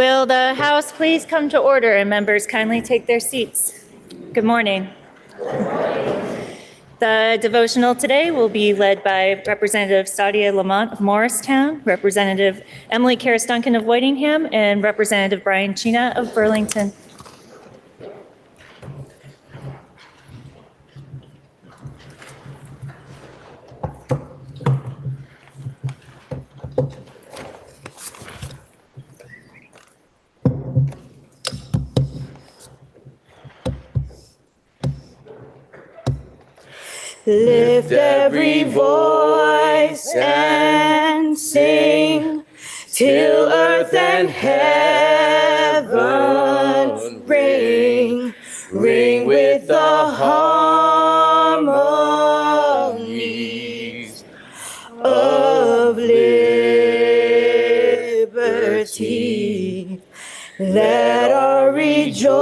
Will the House please come to order and members kindly take their seats? Good morning. The devotional today will be led by Representative Sadia Lamont of Morristown, Representative Emily Karras Duncan of Whitingham, and Representative Brian Chena of Burlington. Lift every voice and sing till earth and heaven ring, ring with the harmonies of liberty. Let our rejoicing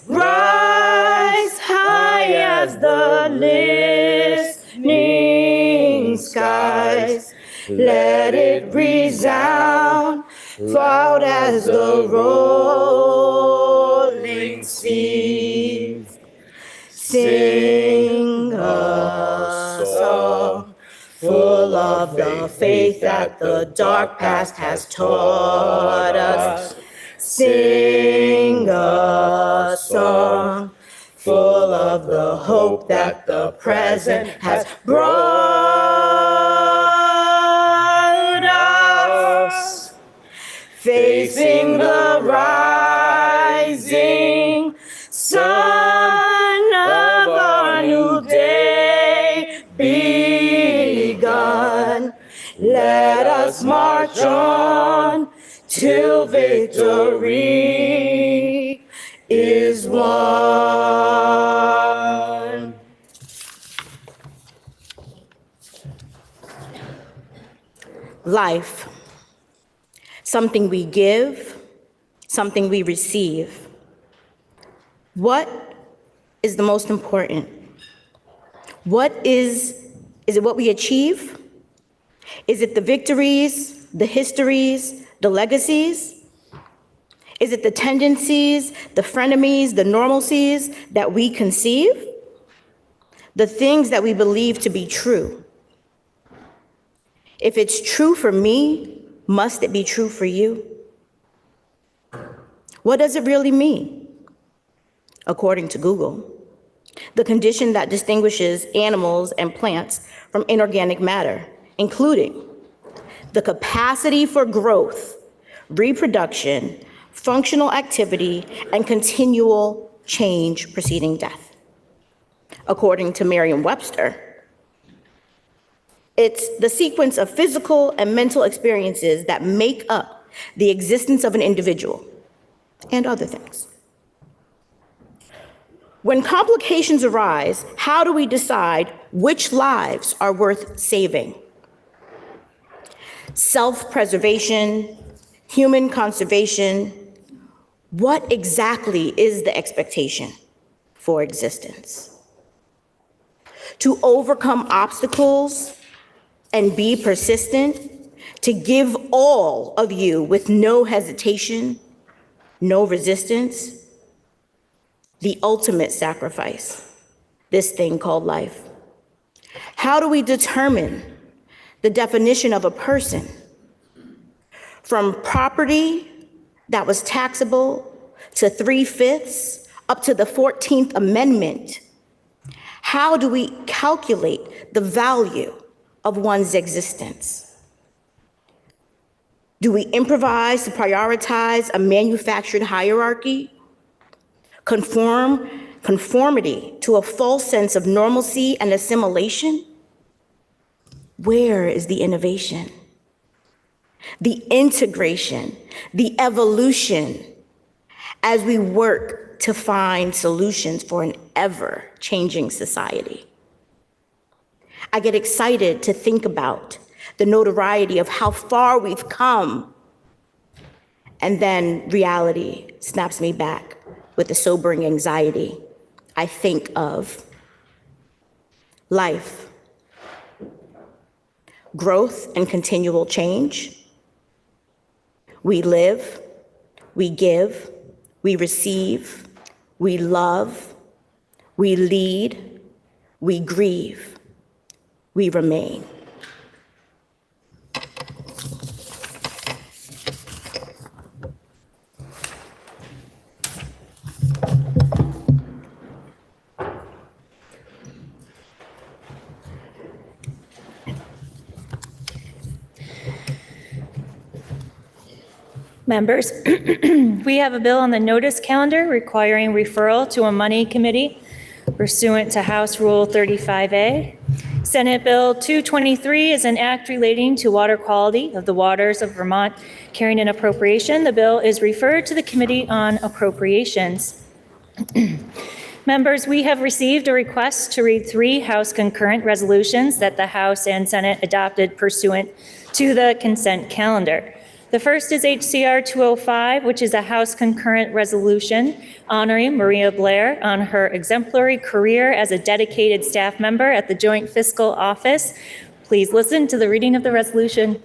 rise high as the listening skies. Let it resound loud as the rolling seas. Sing a song full of the faith that the dark past has taught us. Sing a song full of the hope that the present has brought us. Facing the rising sun of our new day begun. Let us march on till victory is won. Life, something we give, something we receive. What is the most important? What is it what we achieve? Is it the victories, the histories, the legacies? Is it the tendencies, the frenemies, the normalcies that we conceive? The things that we believe to be true? If it's true for me, must it be true for you? What does it really mean? According to Google, the condition that distinguishes animals and plants from inorganic matter, including the capacity for growth, reproduction, functional activity, and continual change preceding death. According to Merriam-Webster, it's the sequence of physical and mental experiences that make up the existence of an individual and other things. When complications arise, how do we decide which lives are worth saving? Self-preservation, human conservation, what exactly is the expectation for existence? To overcome obstacles and be persistent, to give all of you with no hesitation, no resistance, the ultimate sacrifice, this thing called life. How do we determine the definition of a person? From property that was taxable to 3/5 up to the 14th Amendment, how do we calculate the value of one's existence? Do we improvise to prioritize a manufactured hierarchy? Conformity to a false sense of normalcy and assimilation? Where is the innovation, the integration, the evolution as we work to find solutions for an ever-changing society? I get excited to think about the notoriety of how far we've come, and then reality snaps me back with a sobering anxiety. I think of life, growth and continual change, We live, we give, we receive, we love, we lead, we grieve, we remain. Members, we have a bill on the notice calendar requiring referral to a money committee pursuant to House Rule 35A. Senate Bill 223 is an act relating to water quality of the waters of Vermont, carrying an appropriation. The bill is referred to the Committee on Appropriations. Members, we have received a request to read 3 House concurrent resolutions that the House and Senate adopted pursuant to the consent calendar. The first is HCR 205, which is a House concurrent resolution honoring Maria Blair on her exemplary career as a dedicated staff member at the Joint Fiscal Office. Please listen to the reading of the resolution.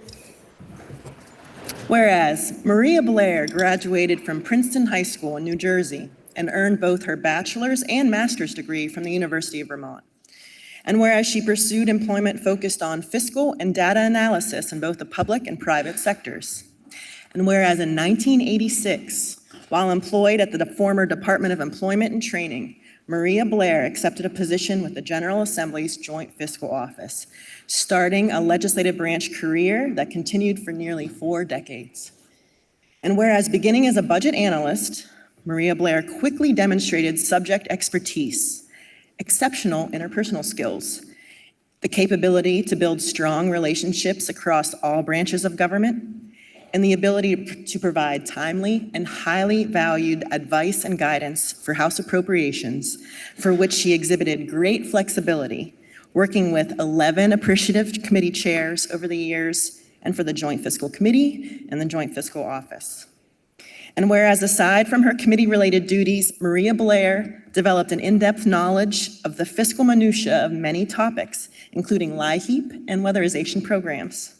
Whereas Maria Blair graduated from Princeton High School in New Jersey and earned both her bachelor's and master's degree from the University of Vermont. And whereas she pursued employment focused on fiscal and data analysis in both the public and private sectors. And whereas in 1986, while employed at the former Department of Employment and Training, Maria Blair accepted a position with the General Assembly's Joint Fiscal Office, starting a legislative branch career that continued for nearly 4 decades. And whereas beginning as a budget analyst, Maria Blair quickly demonstrated subject expertise, exceptional interpersonal skills, the capability to build strong relationships across all branches of government, and the ability to provide timely and highly valued advice and guidance for House appropriations, for which she exhibited great flexibility, working with 11 appreciative committee chairs over the years, and for the Joint Fiscal Committee and the Joint Fiscal Office. And whereas aside from her committee-related duties, Maria Blair developed an in-depth knowledge of the fiscal minutiae of many topics, including LIHEAP and weatherization programs.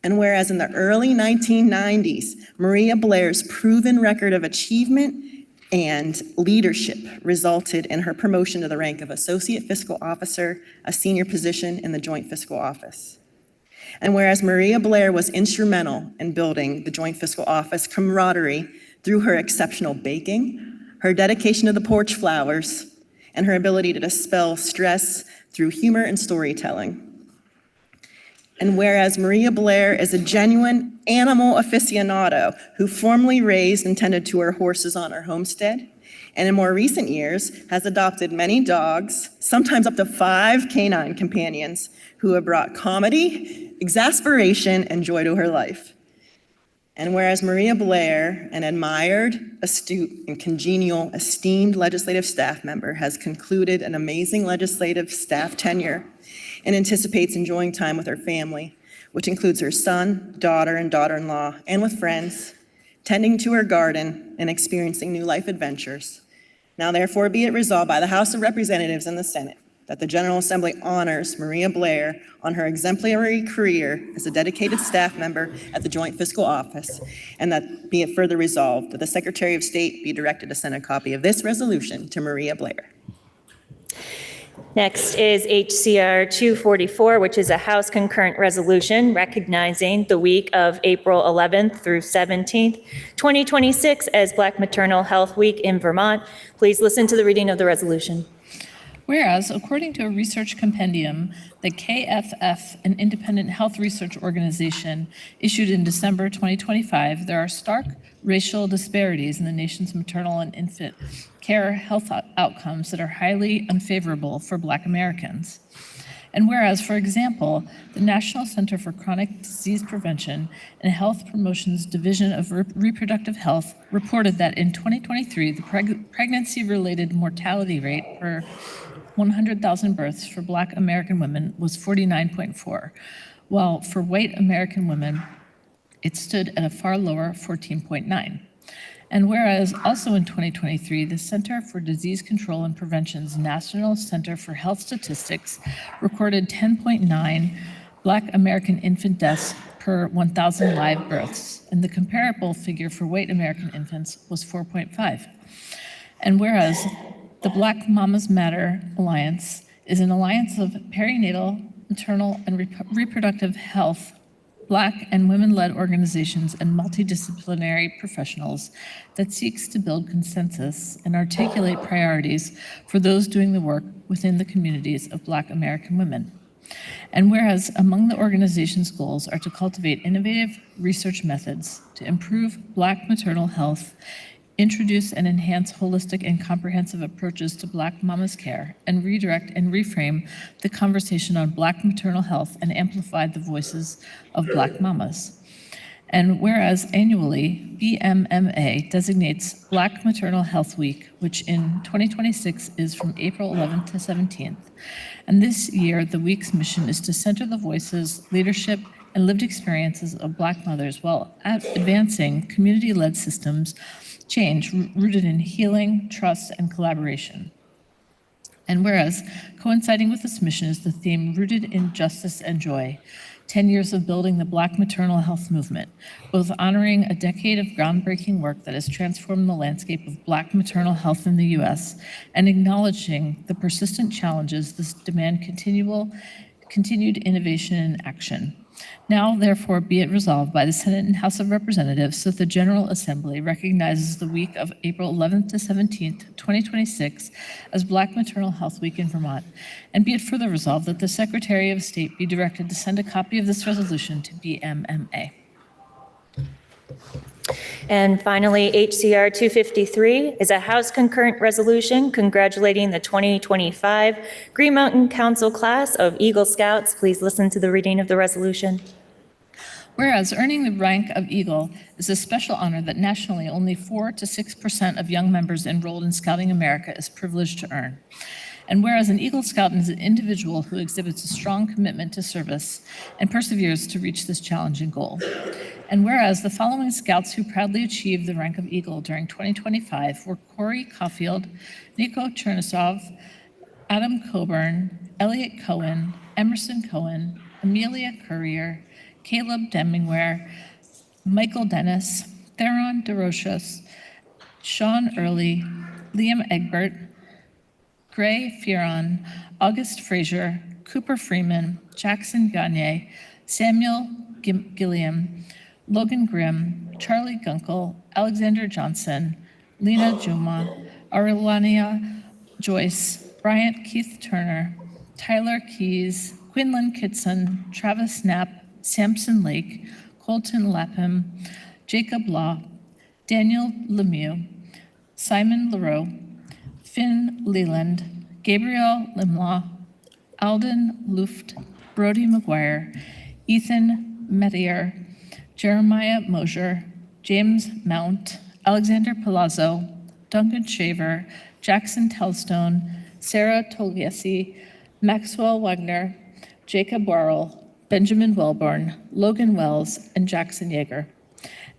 And whereas in the early 1990s, Maria Blair's proven record of achievement and leadership resulted in her promotion to the rank of Associate Fiscal Officer, a senior position in the Joint Fiscal Office. And whereas Maria Blair was instrumental in building the Joint Fiscal Office camaraderie through her exceptional baking, her dedication to the porch flowers, and her ability to dispel stress through humor and storytelling. And whereas Maria Blair is a genuine animal aficionado who formerly raised and tended to her horses on her homestead, and in more recent years has adopted many dogs, sometimes up to 5 canine companions, who have brought comedy, exasperation, and joy to her life. And whereas Maria Blair, an admired, astute, and congenial, esteemed legislative staff member, has concluded an amazing legislative staff tenure and anticipates enjoying time with her family, which includes her son, daughter, and daughter-in-law, and with friends, tending to her garden, and experiencing new life adventures. Now therefore be it resolved by the House of Representatives and the Senate that the General Assembly honors Maria Blair on her exemplary career as a dedicated staff member at the Joint Fiscal Office, and that be it further resolved that the Secretary of State be directed to send a copy of this resolution to Maria Blair. Next is HCR 244, which is a House concurrent resolution recognizing the week of April 11th through 17th, 2026 as Black Maternal Health Week in Vermont. Please listen to the reading of the resolution. Whereas, according to a research compendium, the KFF, an independent health research organization issued in December 2025, there are stark racial disparities in the nation's maternal and infant care health outcomes that are highly unfavorable for Black Americans. And whereas, for example, the National Center for Chronic Disease Prevention and Health Promotion's Division of Reproductive Health reported that in 2023, the pregnancy-related mortality rate per 100,000 births for Black American women was 49.4, while for white American women, it stood at a far lower 14.9. And whereas also in 2023, the Center for Disease Control and Prevention's National Center for Health Statistics recorded 10.9 Black American infant deaths per per 1,000 live births, and the comparable figure for white American infants was 4.5. And whereas the Black Mamas Matter Alliance is an alliance of perinatal, maternal, and reproductive health, Black and women-led organizations and multidisciplinary professionals that seeks to build consensus and articulate priorities for those doing the work within the communities of Black American women. And whereas among the organization's goals are to cultivate innovative research methods to improve Black maternal health, introduce and enhance holistic and comprehensive approaches to Black mamas care, and redirect and reframe the conversation on Black maternal health and amplify the voices of Black mamas. And whereas annually, BMMA designates Black Maternal Health Week, which in 2026 is from April 11th to 17th. And this year, the week's mission is to center the voices, leadership, and lived experiences of Black mothers while advancing community-led systems change rooted in healing, trust, and collaboration. And whereas coinciding with this mission is the theme Rooted in Justice and Joy, 10 years of building the Black maternal health movement, both honoring a decade of groundbreaking work that has transformed the landscape of Black maternal health in the U.S. and acknowledging the persistent challenges this demand continued innovation and action. Now, therefore, be it resolved by the Senate and House of Representatives that the General Assembly recognizes the week of April 11th to 17th, 2026 as Black Maternal Health Week in Vermont. And be it further resolved that the Secretary of State be directed to send a copy of this resolution to BMMA. And finally, HCR 253 is a House concurrent resolution congratulating the 2025 Green Mountain Council class of Eagle Scouts. Please listen to the reading of the resolution. Whereas earning the rank of Eagle is a special honor that nationally only 4 to 6% of young members enrolled in Scouting America is privileged to earn. And whereas an Eagle Scout is an individual who exhibits a strong commitment to service and perseveres to reach this challenging goal. And whereas the following Scouts who proudly achieved the rank of Eagle during 2025 were Corey Caulfield, Nico Chernisov, Adam Coburn, Elliot Cohen, Emerson Cohen, Amelia Courier, Caleb Demingware, Michael Dennis, Theron DeRochas, Sean Early, Liam Egbert, Gray Fearon, August Frazier, Cooper Freeman, Jackson Gagne, Samuel Gilliam, Logan Grimm, Charlie Gunkel, Alexander Johnson, Lena Juma, Aurelania Joyce, Bryant Keith Turner, Tyler Keys, Quinlan Kitson, Travis Knapp, Sampson Lake, Colton Lapham, Jacob Law, Daniel Lemieux, Simon Leroux, Finn Leland, Gabriel Limlaw, Alden Luft, Brody McGuire, Ethan Medier, Jeremiah Mosier, James Mount, Alexander Palazzo, Duncan Shaver, Jackson Telstone, Sarah Tolgesi, Maxwell Wagner, Jacob Worrell, Benjamin Wellborn, Logan Wells, and Jackson Yeager.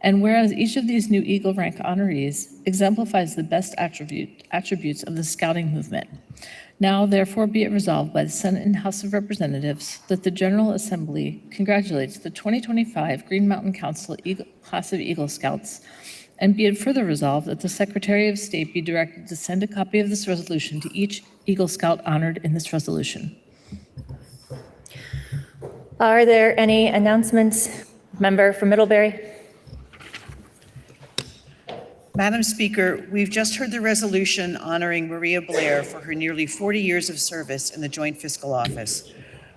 And whereas each of these new Eagle Rank honorees exemplifies the best attributes of the Scouting movement, now therefore be it resolved by the Senate and House of Representatives that the General Assembly congratulates the 2025 Green Mountain Council class of Eagle Scouts, and be it further resolved that the Secretary of State be directed to send a copy of this resolution to each Eagle Scout honored in this resolution. Are there any announcements? Member from Middlebury. Madam Speaker, we've just heard the resolution honoring Maria Blair for her nearly 40 years of service in the Joint Fiscal Office.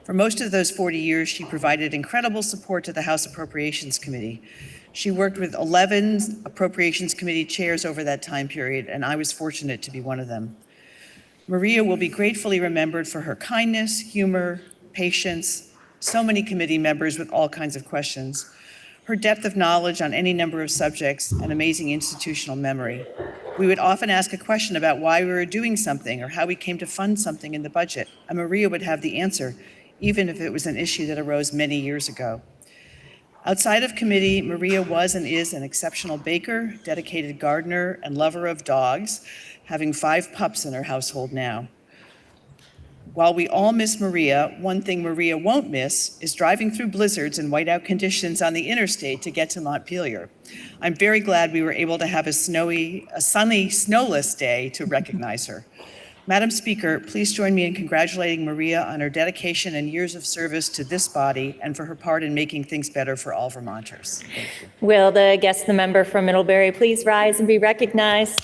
For most of those 40 years, she provided incredible support to the House Appropriations Committee. She worked with 11 Appropriations Committee chairs over that time period, and I was fortunate to be one of them. Maria will be gratefully remembered for her kindness, humor, patience, so many committee members with all kinds of questions, her depth of knowledge on any number of subjects, and amazing institutional memory. We would often ask a question about why we were doing something or how we came to fund something in the budget, and Maria would have the answer, even if it was an issue that arose many years ago. Outside of committee, Maria was and is an exceptional baker, dedicated gardener, and lover of dogs, having 5 pups in her household now. While we all miss Maria, one thing Maria won't miss is driving through blizzards and whiteout conditions on the interstate to get to Montpelier. I'm very glad we were able to have a sunny, snowless day to recognize her. Madam Speaker, please join me in congratulating Maria on her dedication and years of service to this body and for her part in making things better for all Vermonters. Thank you. Will the guest, the member from Middlebury, please rise and be recognized?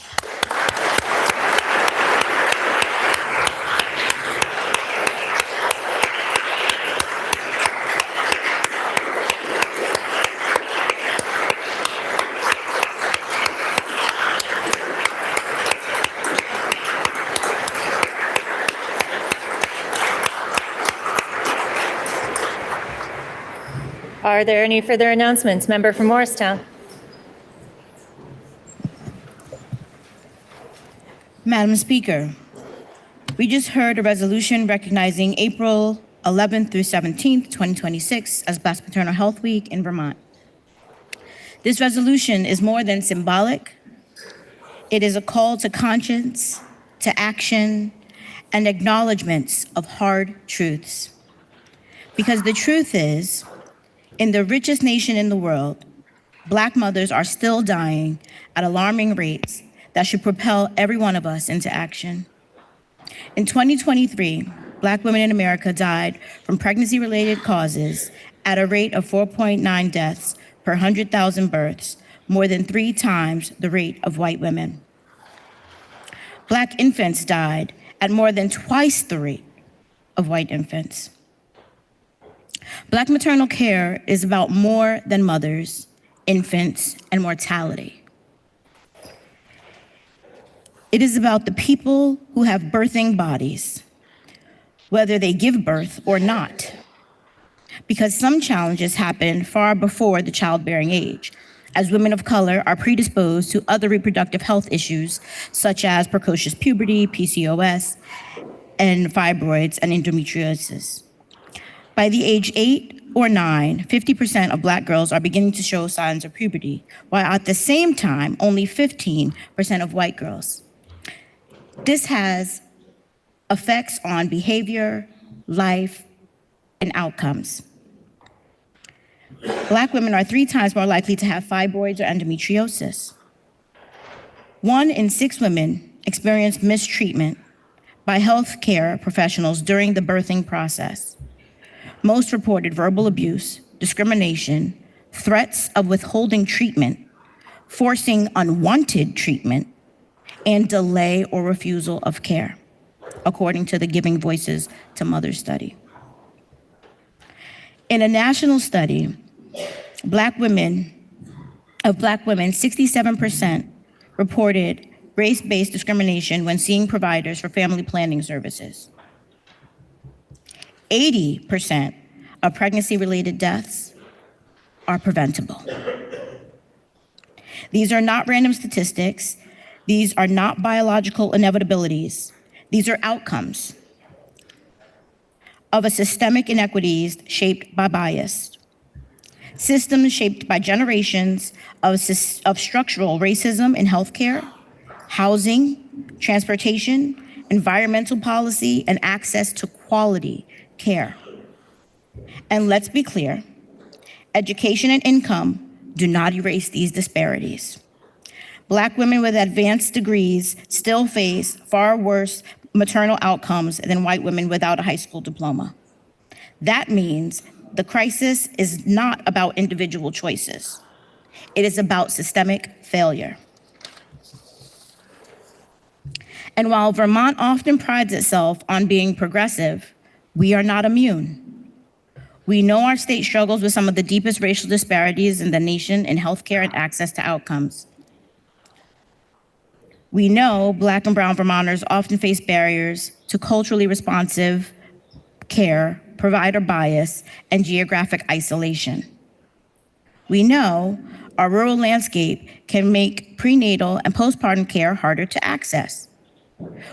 Are there any further announcements? Member from Morristown. Madam Speaker, we just heard a resolution recognizing April 11th through 17th, 2026 as Black Maternal Health Week in Vermont. This resolution is more than symbolic. It is a call to conscience, to action, and acknowledgments of hard truths. Because the truth is, in the richest nation in the world, Black mothers are still dying at alarming rates that should propel every one of us into action. In 2023, Black women in America died from pregnancy-related causes at a rate of 4.9 deaths per 100,000 births, more than 3 times the rate of white women. Black infants died at more than twice the rate of white infants. Black maternal care is about more than mothers, infants, and mortality. It is about the people who have birthing bodies, whether they give birth or not, because some challenges happen far before the childbearing age, as women of color are predisposed to other reproductive health issues such as precocious puberty, PCOS, and fibroids and endometriosis. By the age 8 or 9, 50% of Black girls are beginning to show signs of puberty, while at the same time, only 15% of white girls. This has effects on behavior, life, and outcomes. Black women are 3 times more likely to have fibroids or endometriosis. 1 in 6 women experience mistreatment by healthcare professionals during the birthing process. Most reported verbal abuse, discrimination, threats of withholding treatment, forcing unwanted treatment, and delay or refusal of care, according to the Giving Voices to Mothers study. In a national study, Black women, 67% reported race-based discrimination when seeing providers for family planning services. 80% of pregnancy-related deaths are preventable. These are not random statistics. These are not biological inevitabilities. These are outcomes of a systemic inequities shaped by bias. Systems shaped by generations of structural racism in healthcare, housing, transportation, environmental policy, and access to quality care. And let's be clear, education and income do not erase these disparities. Black women with advanced degrees still face far worse maternal outcomes than white women without a high school diploma. That means the crisis is not about individual choices. It is about systemic failure. And while Vermont often prides itself on being progressive, we are not immune. We know our state struggles with some of the deepest racial disparities in the nation in healthcare and access to outcomes. We know Black and brown Vermonters often face barriers to culturally responsive care, provider bias, and geographic isolation. We know our rural landscape can make prenatal and postpartum care harder to access.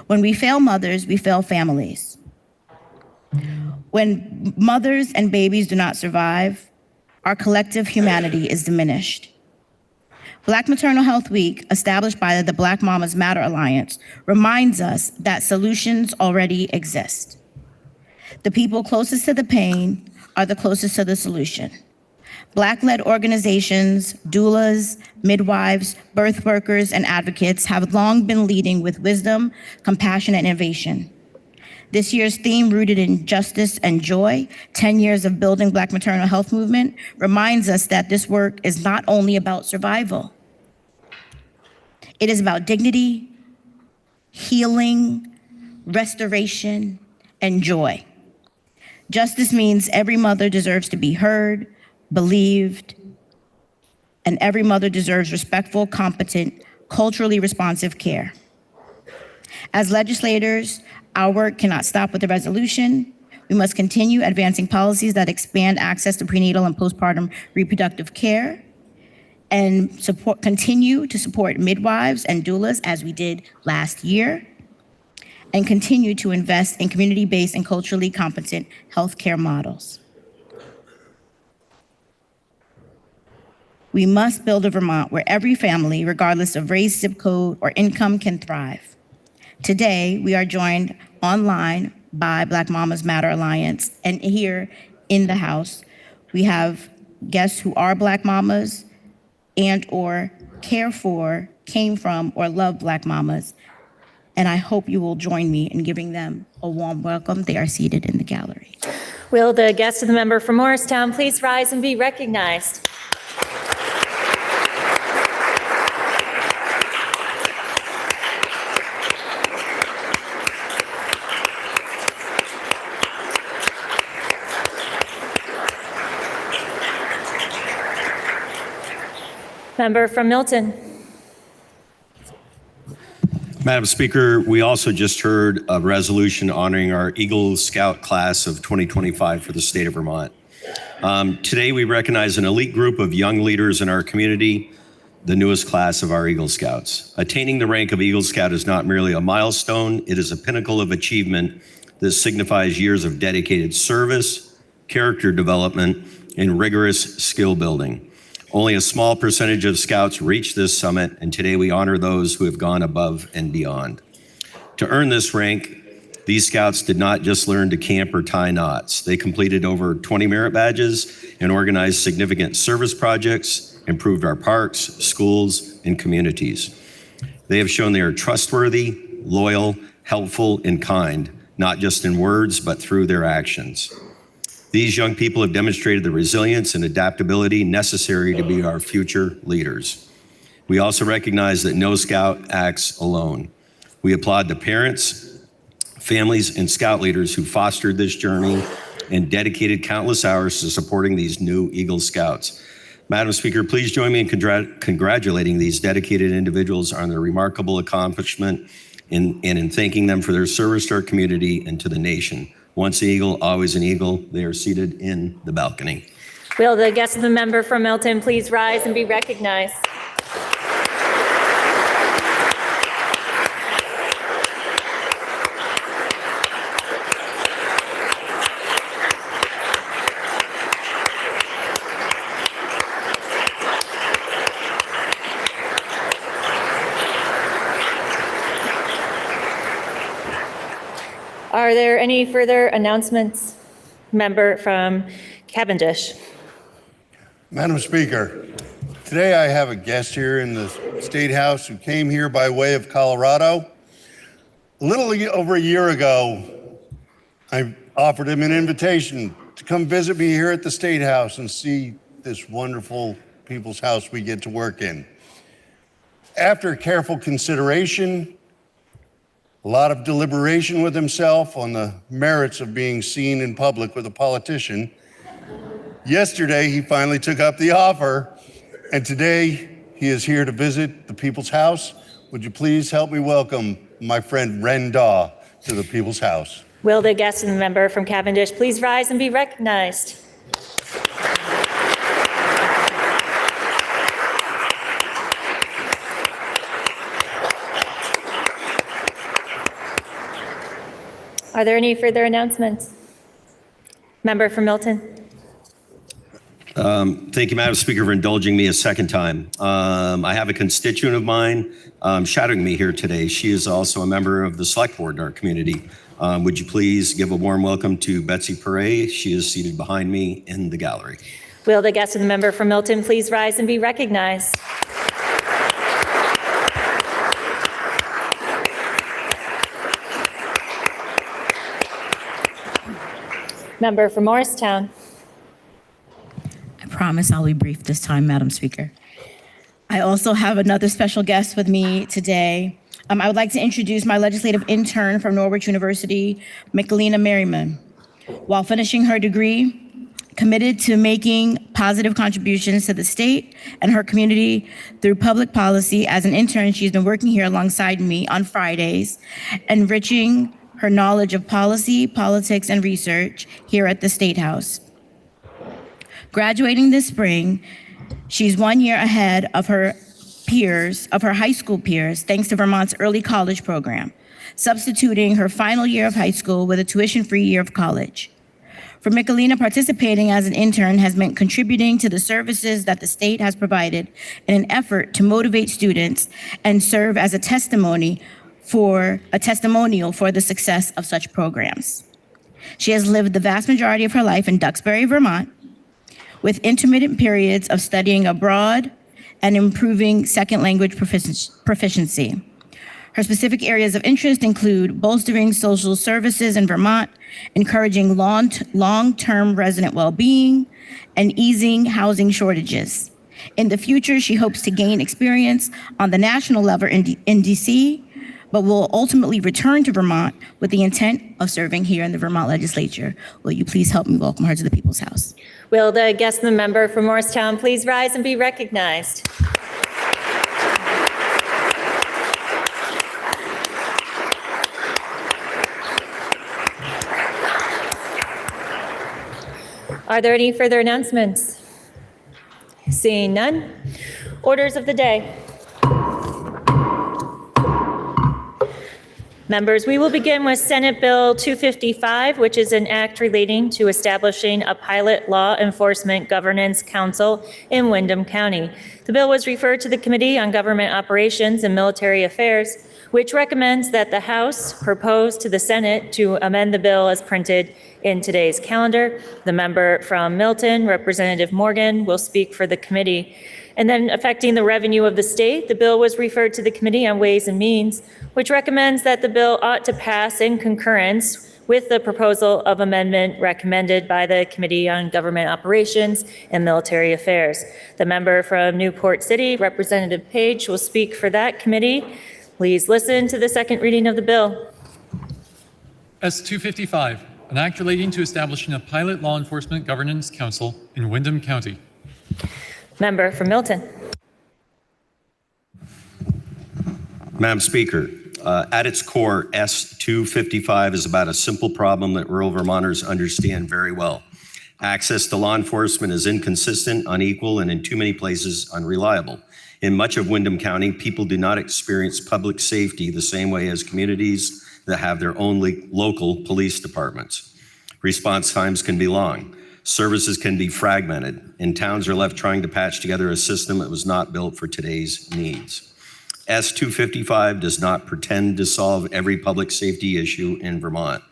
When we fail mothers, we fail families. When mothers and babies do not survive, our collective humanity is diminished. Black Maternal Health Week, established by the Black Mamas Matter Alliance, reminds us that solutions already exist. The people closest to the pain are the closest to the solution. Black-led organizations, doulas, midwives, birth workers, and advocates have long been leading with wisdom, compassion, and innovation. This year's theme, Rooted in Justice and Joy, 10 years of building Black maternal health movement, reminds us that this work is not only about survival. It is about dignity, healing, restoration, and joy. Justice means every mother deserves to be heard, believed, and every mother deserves respectful, competent, culturally responsive care. As legislators, our work cannot stop with the resolution. We must continue advancing policies that expand access to prenatal and postpartum reproductive care and continue to support midwives and doulas as we did last year, and continue to invest in community-based and culturally competent healthcare models. We must build a Vermont where every family, regardless of race, zip code, or income, can thrive. Today, we are joined online by Black Mamas Matter Alliance, and here in the House, we have guests who are Black mamas and or care for, came from, or love Black mamas, and I hope you will join me in giving them a warm welcome. They are seated in the gallery. Will the guest of the member from Morristown please rise and be recognized? Member from Milton. Madam Speaker, we also just heard a resolution honoring our Eagle Scout class of 2025 for the state of Vermont. Today, we recognize an elite group of young leaders in our community, the newest class of our Eagle Scouts. Attaining the rank of Eagle Scout is not merely a milestone, it is a pinnacle of achievement that signifies years of dedicated service, character development, and rigorous skill building. Only a small percentage of Scouts reach this summit, and today we honor those who have gone above and beyond. To earn this rank, these Scouts did not just learn to camp or tie knots. They completed over 20 merit badges and organized significant service projects, improved our parks, schools, and communities. They have shown they are trustworthy, loyal, helpful, and kind, not just in words, but through their actions. These young people have demonstrated the resilience and adaptability necessary to be our future leaders. We also recognize that no Scout acts alone. We applaud the parents, families, and Scout leaders who fostered this journey and dedicated countless hours to supporting these new Eagle Scouts. Madam Speaker, please join me in congratulating these dedicated individuals on their remarkable accomplishment and in thanking them for their service to our community and to the nation. Once an Eagle, always an Eagle. They are seated in the balcony. Will the guest of the member from Milton please rise and be recognized? Are there any further announcements? Member from Cavendish. Madam Speaker, today I have a guest here in the State House who came here by way of Colorado. A little over a year ago, I offered him an invitation to come visit me here at the State House and see this wonderful people's house we get to work in. After careful consideration, a lot of deliberation with himself on the merits of being seen in public with a politician, yesterday he finally took up the offer, and today he is here to visit the People's House. Would you please help me welcome my friend Ren Daw to the People's House? Will the guest and the member from Cavendish please rise and be recognized? Are there any further announcements? Member from Milton. Thank you, Madam Speaker, for indulging me a second time. I have a constituent of mine shadowing me here today. She is also a member of the Select Board in our community. Would you please give a warm welcome to Betsy Perret? She is seated behind me in the gallery. Will the guest of the member from Milton please rise and be recognized? Member from Morristown. I promise I'll be brief this time, Madam Speaker. I also have another special guest with me today. I would like to introduce my legislative intern from Norwich University, Michelina Merriman. While finishing her degree, committed to making positive contributions to the state and her community through public policy. As an intern, she's been working here alongside me on Fridays, enriching her knowledge of policy, politics, and research here at the State House. Graduating this spring, she's 1 year ahead of her peers, of her high school peers, thanks to Vermont's early college program, substituting her final year of high school with a tuition-free year of college. For Michelina, participating as an intern has meant contributing to the services that the state has provided in an effort to motivate students and serve as a testimonial for the success of such programs. She has lived the vast majority of her life in Duxbury, Vermont, with intermittent periods of studying abroad and improving second language proficiency. Her specific areas of interest include bolstering social services in Vermont, encouraging long-term resident well-being, and easing housing shortages. In the future, she hopes to gain experience on the national level in DC, but will ultimately return to Vermont with the intent of serving here in the Vermont legislature. Will you please help me welcome her to the People's House? Will the guest of the member from Morristown please rise and be recognized? Are there any further announcements? Seeing none. Orders of the day. Members, we will begin with Senate Bill 255, which is an act relating to establishing a pilot law enforcement governance council in Windham County. The bill was referred to the Committee on Government Operations and Military Affairs, which recommends that the House propose to the Senate to amend the bill as printed in today's calendar. The member from Milton, Representative Morgan, will speak for the committee. And then affecting the revenue of the state, the bill was referred to the Committee on Ways and Means, which recommends that the bill ought to pass in concurrence with the proposal of amendment recommended by the Committee on Government Operations and Military Affairs. The member from Newport City, Representative Page, will speak for that committee. Please listen to the second reading of the bill. S-255, an act relating to establishing a pilot law enforcement governance council in Windham County. Member from Milton. Madam Speaker, at its core, S-255 is about a simple problem that rural Vermonters understand very well. Access to law enforcement is inconsistent, unequal, and in too many places unreliable. In much of Windham County, people do not experience public safety the same way as communities that have their own local police departments. Response times can be long. Services can be fragmented, and towns are left trying to patch together a system that was not built for today's needs. S-255 does not pretend to solve every public safety issue in Vermont.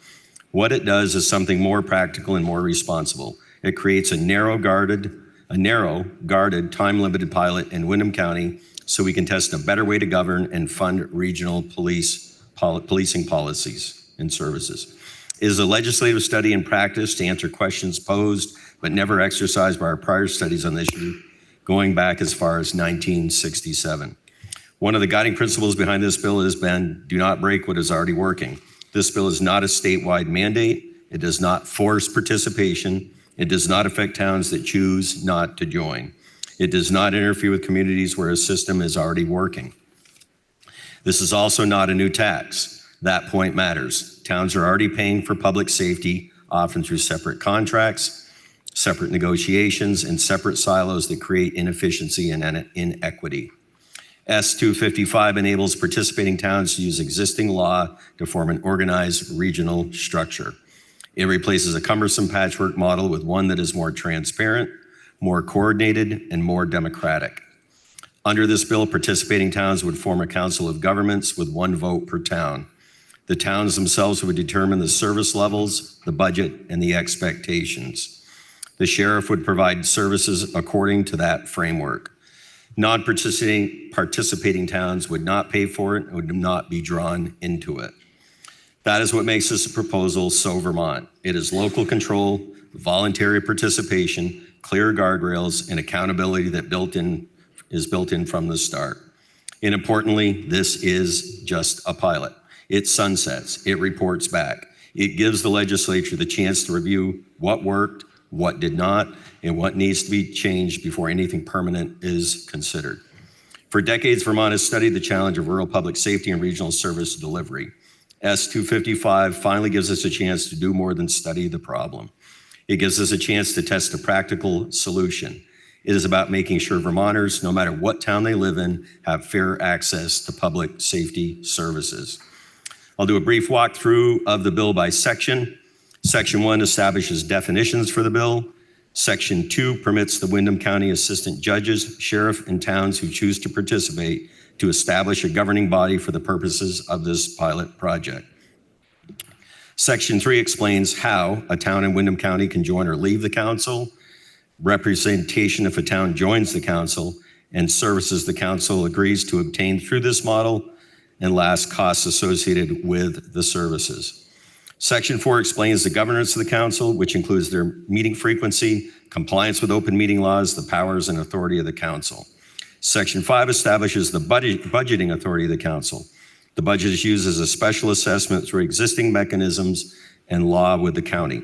What it does is something more practical and more responsible. It creates a narrow, guarded, time-limited pilot in Windham County so we can test a better way to govern and fund regional policing policies and services. It is a legislative study in practice to answer questions posed but never exercised by our prior studies on this issue, going back as far as 1967. One of the guiding principles behind this bill has been, do not break what is already working. This bill is not a statewide mandate. It does not force participation. It does not affect towns that choose not to join. It does not interfere with communities where a system is already working. This is also not a new tax. That point matters. Towns are already paying for public safety, often through separate contracts, separate negotiations, and separate silos that create inefficiency and inequity. S-255 enables participating towns to use existing law to form an organized regional structure. It replaces a cumbersome patchwork model with one that is more transparent, more coordinated, and more democratic. Under this bill, participating towns would form a council of governments with one vote per town. The towns themselves would determine the service levels, the budget, and the expectations. The sheriff would provide services according to that framework. Non-participating towns would not pay for it and would not be drawn into it. That is what makes this proposal so Vermont. It is local control, voluntary participation, clear guardrails, and accountability that is built in from the start. And importantly, this is just a pilot. It sunsets, it reports back. It gives the legislature the chance to review what worked, what did not, and what needs to be changed before anything permanent is considered. For decades, Vermont has studied the challenge of rural public safety and regional service delivery. S255 finally gives us a chance to do more than study the problem. It gives us a chance to test a practical solution. It is about making sure Vermonters, no matter what town they live in, have fair access to public safety services. I'll do a brief walkthrough of the bill by section. Section 1 establishes definitions for the bill. Section 2 permits the Windham County Assistant Judges, Sheriff, and towns who choose to participate to establish a governing body for the purposes of this pilot project. Section 3 explains how a town in Windham County can join or leave the council, representation if a town joins the council, and services the council agrees to obtain through this model, and last, costs associated with the services. Section 4 explains the governance of the council, which includes their meeting frequency, compliance with open meeting laws, the powers and authority of the council. Section 5 establishes the budgeting authority of the council. The budget is used as a special assessment through existing mechanisms and law with the county.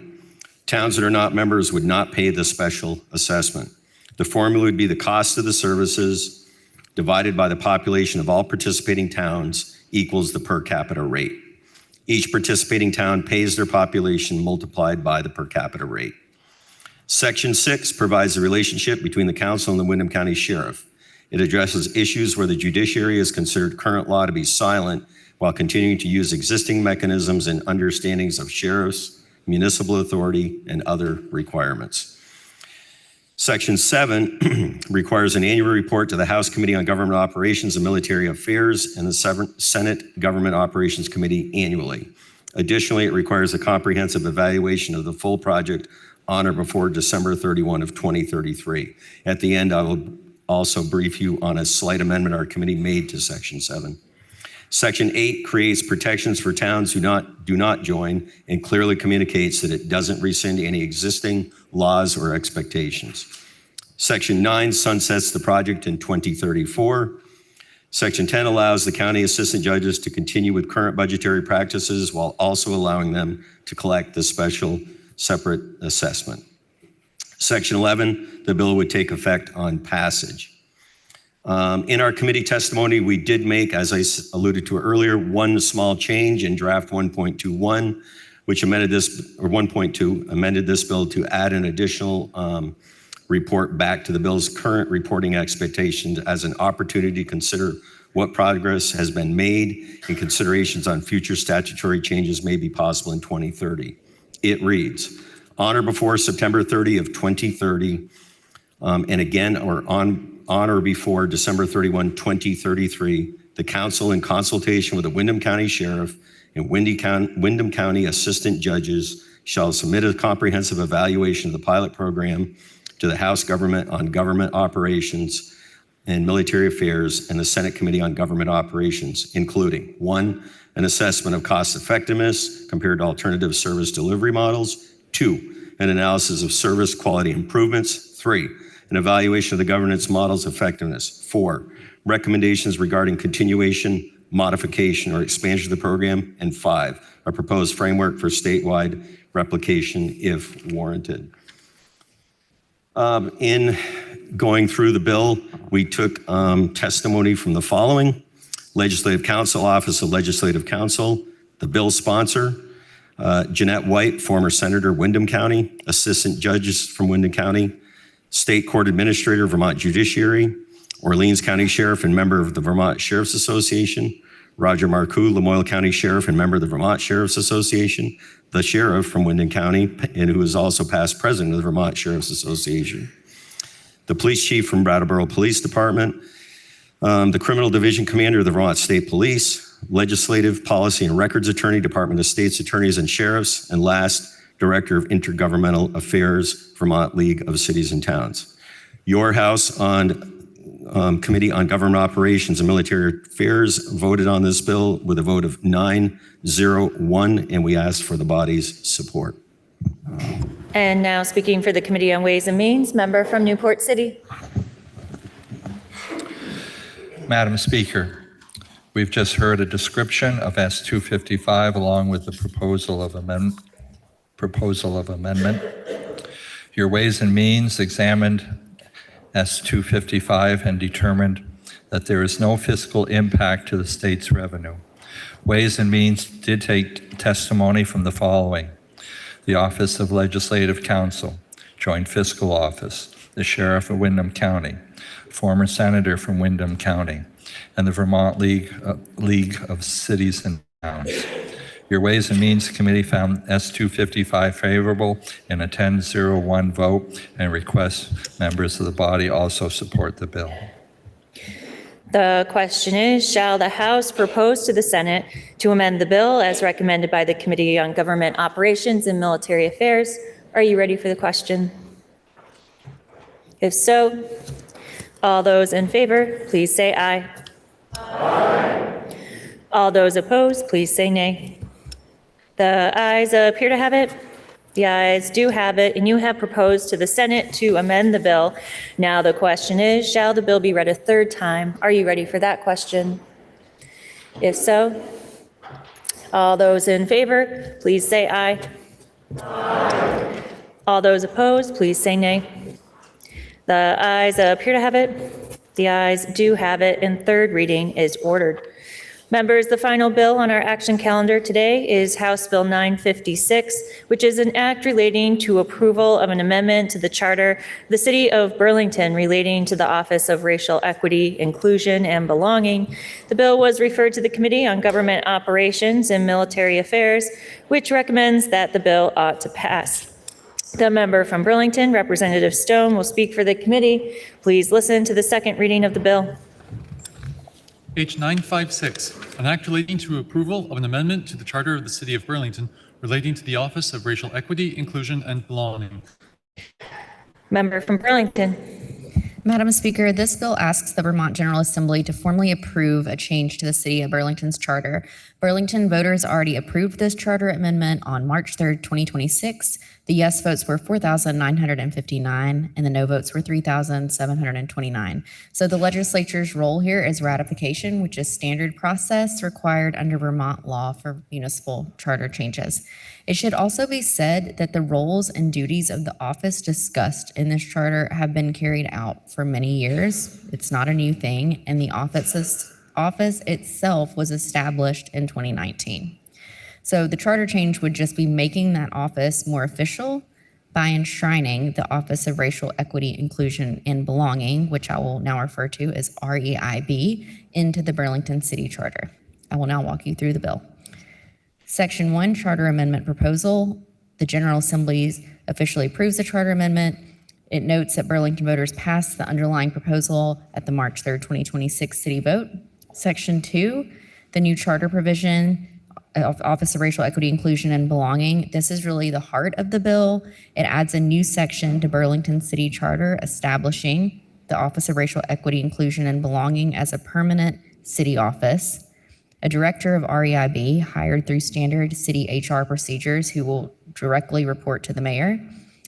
Towns that are not members would not pay the special assessment. The formula would be the cost of the services divided by the population of all participating towns equals the per capita rate. Each participating town pays their population multiplied by the per capita rate. Section 6 provides the relationship between the council and the Windham County Sheriff. It addresses issues where the judiciary has considered current law to be silent while continuing to use existing mechanisms and understandings of sheriffs, municipal authority, and other requirements. Section 7 requires an annual report to the House Committee on Government Operations and Military Affairs and the Senate Government Operations Committee annually. Additionally, it requires a comprehensive evaluation of the full project on or before December 31 of 2033. At the end, I will also brief you on a slight amendment our committee made to Section 7. Section 8 creates protections for towns who do not join and clearly communicates that it doesn't rescind any existing laws or expectations. Section 9 sunsets the project in 2034. Section 10 allows the county assistant judges to continue with current budgetary practices while also allowing them to collect the special separate assessment. Section 11, the bill would take effect on passage. In our committee testimony, we did make, as I alluded to earlier, one small change in draft 1.21, which amended this, or 1.2, amended this bill to add an additional report back to the bill's current reporting expectations as an opportunity to consider what progress has been made and considerations on future statutory changes may be possible in 2030. It reads, on or before September 30 of 2030, and again, or on or before December 31, 2033, the council, in consultation with the Windham County Sheriff and Windham County Assistant Judges, shall submit a comprehensive evaluation of the pilot program to the House Government on Government Operations and Military Affairs and the Senate Committee on Government Operations, including 1, an assessment of cost effectiveness compared to alternative service delivery models, 2, an analysis of service quality improvements, 3, an evaluation of the governance model's effectiveness. 4, recommendations regarding continuation, modification, or expansion of the program. And 5, a proposed framework for statewide replication if warranted. In going through the bill, we took testimony from the following: Legislative Counsel, Office of Legislative Counsel, the bill sponsor, Jeanette White, former Senator, Windham County, Assistant Judges from Windham County, State Court Administrator, Vermont Judiciary, Orleans County Sheriff and member of the Vermont Sheriff's Association, Roger Marcoux, Lamoille County Sheriff and member of the Vermont Sheriff's Association, the Sheriff from Windham County, and who is also past president of the Vermont Sheriff's Association. the police chief from Brattleboro Police Department, the criminal division commander of the Vermont State Police, legislative, policy, and records attorney, Department of State's attorneys and sheriffs, and last, director of intergovernmental affairs, Vermont League of Cities and Towns. Your House on Committee on Government Operations and Military Affairs voted on this bill with a vote of 9-0-1, and we ask for the body's support. And now speaking for the Committee on Ways and Means, member from Newport City. Madam Speaker, we've just heard a description of S-255 along with the proposal of amendment. Your Ways and Means examined S-255 and determined that there is no fiscal impact to the state's revenue. Ways and Means did take testimony from the following: the Office of Legislative Counsel, Joint Fiscal Office, the Sheriff of Windham County, former Senator from Windham County, and the Vermont League of Cities and Towns. Your Ways and Means Committee found S-255 favorable in a 10-0-1 vote and requests members of the body also support the bill. The question is, shall the House propose to the Senate to amend the bill as recommended by the Committee on Government Operations and Military Affairs? Are you ready for the question? If so, all those in favor, please say aye. Aye. All those opposed, please say nay. The ayes appear to have it. The ayes do have it, and you have proposed to the Senate to amend the bill. Now the question is, shall the bill be read a third time? Are you ready for that question? If so, all those in favor, please say aye. Aye. All those opposed, please say nay. The ayes appear to have it. The ayes do have it, and third reading is ordered. Members, the final bill on our action calendar today is House Bill 956, which is an act relating to approval of an amendment to the charter of the City of Burlington relating to the Office of Racial Equity, Inclusion, and Belonging. The bill was referred to the Committee on Government Operations and Military Affairs, which recommends that the bill ought to pass. The member from Burlington, Representative Stone, will speak for the committee. Please listen to the second reading of the bill. H 956, an act relating to approval of an amendment to the Charter of the City of Burlington relating to the Office of Racial Equity, Inclusion, and Belonging. Member from Burlington. Madam Speaker, this bill asks the Vermont General Assembly to formally approve a change to the City of Burlington's charter. Burlington voters already approved this charter amendment on March 3rd, 2026. The yes votes were 4,959 and the no votes were 3,729. So the legislature's role here is ratification, which is standard process required under Vermont law for municipal charter changes. It should also be said that the roles and duties of the office discussed in this charter have been carried out for many years. It's not a new thing, and the office itself was established in 2019. So the charter change would just be making that office more official by enshrining the Office of Racial Equity, Inclusion, and Belonging, which I will now refer to as REIB, into the Burlington City Charter. I will now walk you through the bill. Section 1, Charter Amendment Proposal. The General Assembly officially approves the charter amendment. It notes that Burlington voters passed the underlying proposal at the March 3rd, 2026 city vote. Section 2, the new charter provision of Office of Racial Equity, Inclusion, and Belonging. This is really the heart of the bill. It adds a new section to Burlington City Charter establishing the Office of Racial Equity, Inclusion, and Belonging as a permanent city office. A director of REIB hired through standard city HR procedures who will directly report to the mayor.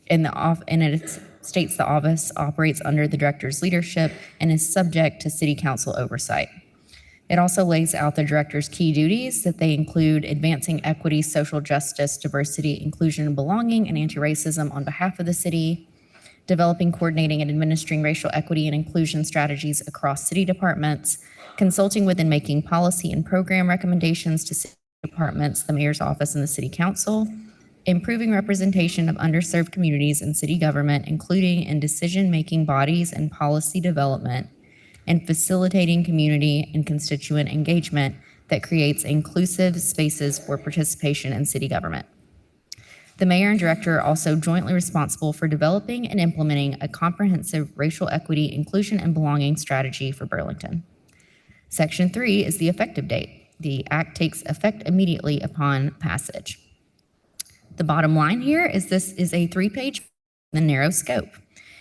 And it states the office operates under the director's leadership and is subject to city council oversight. It also lays out the director's key duties, that they include advancing equity, social justice, diversity, inclusion, and belonging, and anti-racism on behalf of the city, developing, coordinating, and administering racial equity and inclusion strategies across city departments, consulting with and making policy and program recommendations to city departments, the mayor's office, and the city council, improving representation of underserved communities in city government, including in decision-making bodies and policy development, and facilitating community and constituent engagement that creates inclusive spaces for participation in city government. The mayor and director are also jointly responsible for developing and implementing a comprehensive racial equity, inclusion, and belonging strategy for Burlington. Section 3 is the effective date. The act takes effect immediately upon passage. The bottom line here is this is a 3-page, the narrow scope.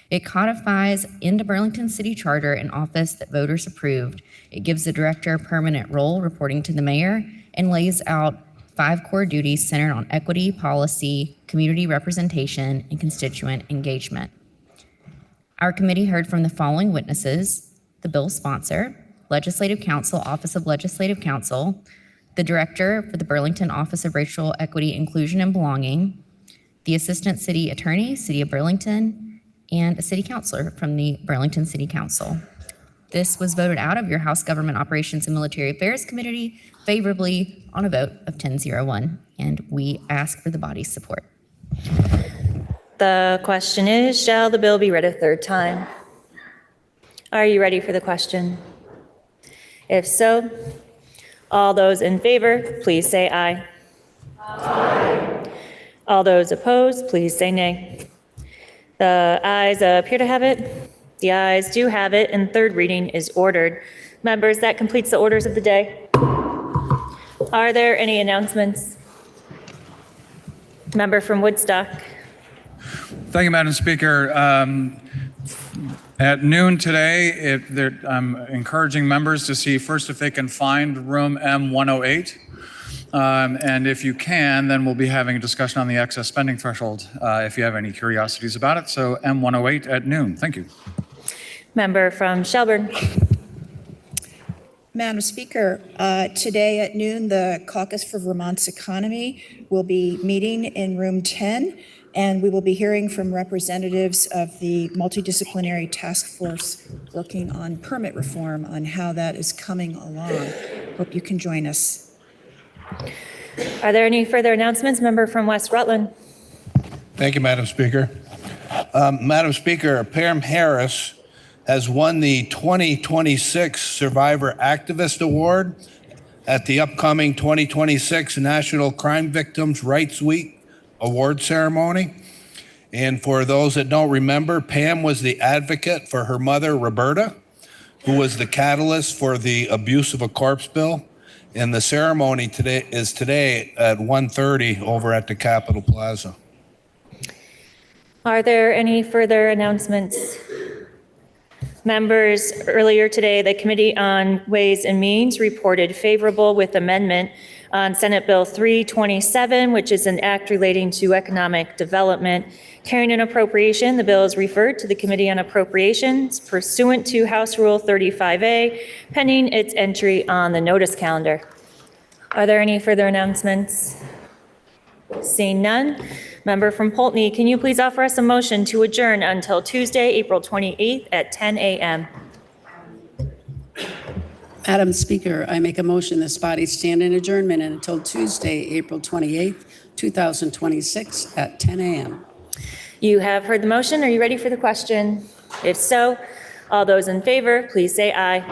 It codifies into Burlington City Charter an office that voters approved. It gives the director a permanent role reporting to the mayor and lays out 5 core duties centered on equity, policy, community representation, and constituent engagement. Our committee heard from the following witnesses: the bill's sponsor, Legislative Council, Office of Legislative Counsel, the director for the Burlington Office of Racial Equity, Inclusion, and Belonging, the Assistant City Attorney, City of Burlington, and a city councilor from the Burlington City Council. This was voted out of your House Government Operations and Military Affairs Committee favorably on a vote of 10-0-1, and we ask for the body's support. The question is, shall the bill be read a third time? Are you ready for the question? If so, all those in favor, please say aye. Aye. All those opposed, please say nay. The ayes appear to have it. The ayes do have it, and third reading is ordered. Members, that completes the orders of the day. Are there any announcements? Member from Woodstock. Thank you, Madam Speaker. At noon today, I'm encouraging members to see first if they can find room M108. And if you can, then we'll be having a discussion on the excess spending threshold if you have any curiosities about it. So M108 at noon. Thank you. Member from Shelburne. Madam Speaker, today at noon, the Caucus for Vermont's Economy will be meeting in room 10, and we will be hearing from representatives of the multidisciplinary task force working on permit reform on how that is coming along. Hope you can join us. Are there any further announcements? Member from West Rutland. Thank you, Madam Speaker. Madam Speaker, Pam Harris has won the 2026 Survivor Activist Award at the upcoming 2026 National Crime Victims' Rights Week award ceremony. And for those that don't remember, Pam was the advocate for her mother, Roberta, who was the catalyst for the abuse of a corpse bill. And the ceremony today at 1:30 over at the Capitol Plaza. Are there any further announcements? Members, earlier today, the Committee on Ways and Means reported favorable with amendment on Senate Bill 327, which is an act relating to economic development. Carrying an appropriation, the bill is referred to the Committee on Appropriations pursuant to House Rule 35A, pending its entry on the notice calendar. Are there any further announcements? Seeing none, member from Poultney, can you please offer us a motion to adjourn until Tuesday, April 28th at 10 a.m.? Madam Speaker, I make a motion this body stand in adjournment until Tuesday, April 28th, 2026 at 10 a.m. You have heard the motion. Are you ready for the question? If so, all those in favor, please say aye.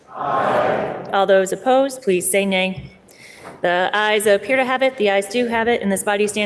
Aye. All those opposed, please say nay. The ayes appear to have it. The ayes do have it, and this body stands